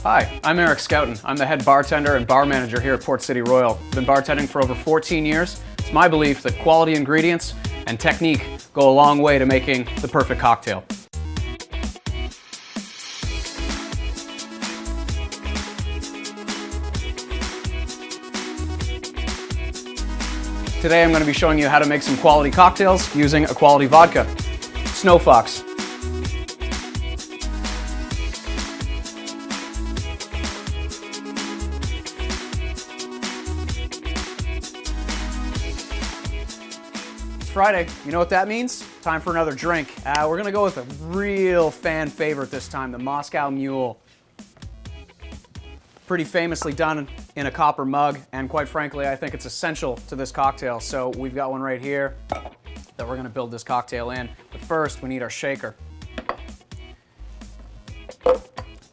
Hi, I'm Eric Scouten. I'm the head bartender and bar manager here at Port City Royal. I've been bartending for over 14 years. It's my belief that quality ingredients and technique go a long way to making the perfect cocktail. Today I'm going to be showing you how to make some quality cocktails using a quality vodka. Snowfox. It's Friday. You know what that means? Time for another drink. We're going to go with a real fan favorite this time, the Moscow Mule. Pretty famously done in a copper mug, and quite frankly, I think it's essential to this cocktail. So we've got one right here that we're gonna build this cocktail in. But first, we need our shaker. I'm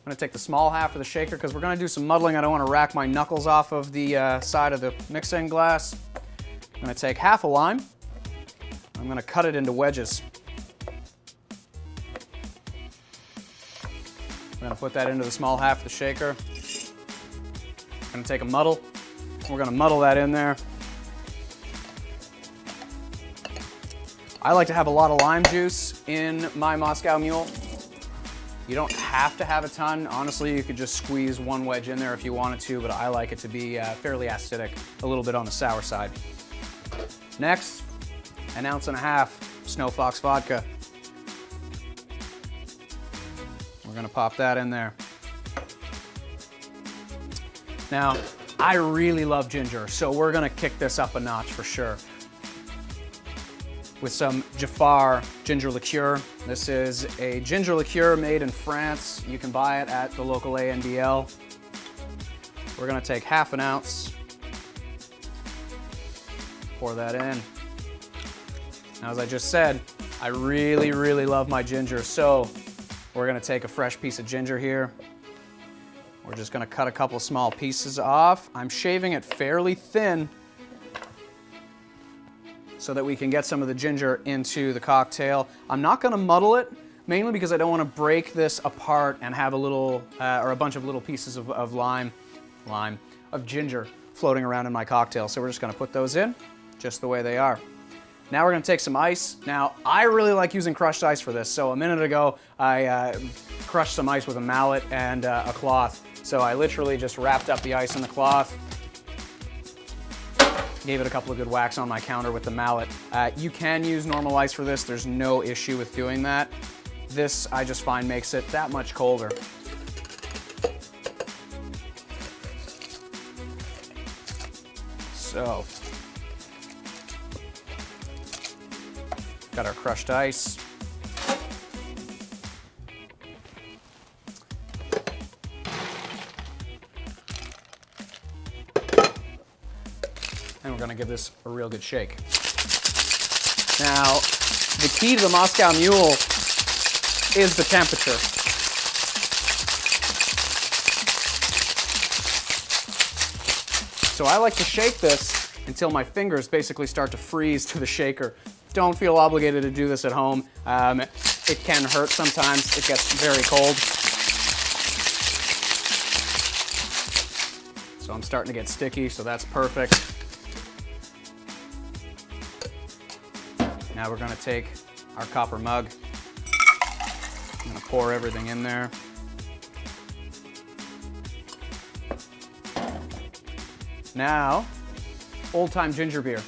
gonna take the small half of the shaker because we're gonna do some muddling. I don't wanna rack my knuckles off of the side of the mixing glass. I'm gonna take half a lime. I'm gonna cut it into wedges. I'm gonna put that into the small half of the shaker. Going to take a muddle. We're going to muddle that in there. I like to have a lot of lime juice in my Moscow Mule. You don't have to have a ton. Honestly, you could just squeeze one wedge in there if you wanted to, but I like it to be fairly acidic, a little bit on the sour side. Next, 1.5 ounces Snowfox Vodka. We're going to pop that in there. Now, I really love ginger, so we're gonna kick this up a notch for sure. With some Jafar ginger liqueur. This is a ginger liqueur made in France. You can buy it at the local ANBL. We're gonna take 1/2 ounce, pour that in. Now, as I just said, I really, really love my ginger, so we're gonna take a fresh piece of ginger here. We're just gonna cut a couple small pieces off. I'm shaving it fairly thin so that we can get some of the ginger into the cocktail. I'm not gonna muddle it, mainly because I don't wanna break this apart and have a little, or a bunch of little pieces of ginger floating around in my cocktail. So we're just gonna put those in, just the way they are. Now we're gonna take some ice. Now, I really like using crushed ice for this. So a minute ago, I crushed some ice with a mallet and a cloth. So I literally just wrapped up the ice in the cloth, gave it a couple of good whacks on my counter with the mallet. You can use normal ice for this. There's no issue with doing that. This, I just find, makes it that much colder. So, got our crushed ice. And we're gonna give this a real good shake. Now, the key to the Moscow Mule is the temperature. So I like to shake this until my fingers basically start to freeze to the shaker. Don't feel obligated to do this at home. It can hurt sometimes. It gets very cold. So I'm starting to get sticky, so that's perfect. Now we're gonna take our copper mug. I'm gonna pour everything in there. Now, Old Time ginger beer.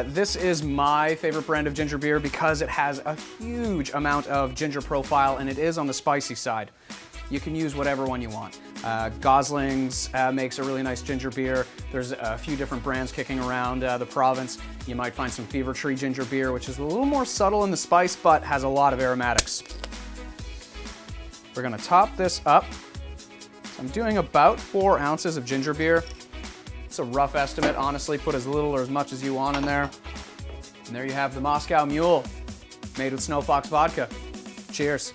This is my favorite brand of ginger beer because it has a huge amount of ginger profile and it is on the spicy side. You can use whatever one you want. Gosling's makes a really nice ginger beer. There's a few different brands kicking around the province. You might find some Fever Tree ginger beer, which is a little more subtle in the spice, but has a lot of aromatics. We're gonna top this up. I'm doing about 4 ounces of ginger beer. It's a rough estimate, honestly. Put as little or as much as you want in there. And there you have the Moscow Mule, made with Snowfox Vodka. Cheers.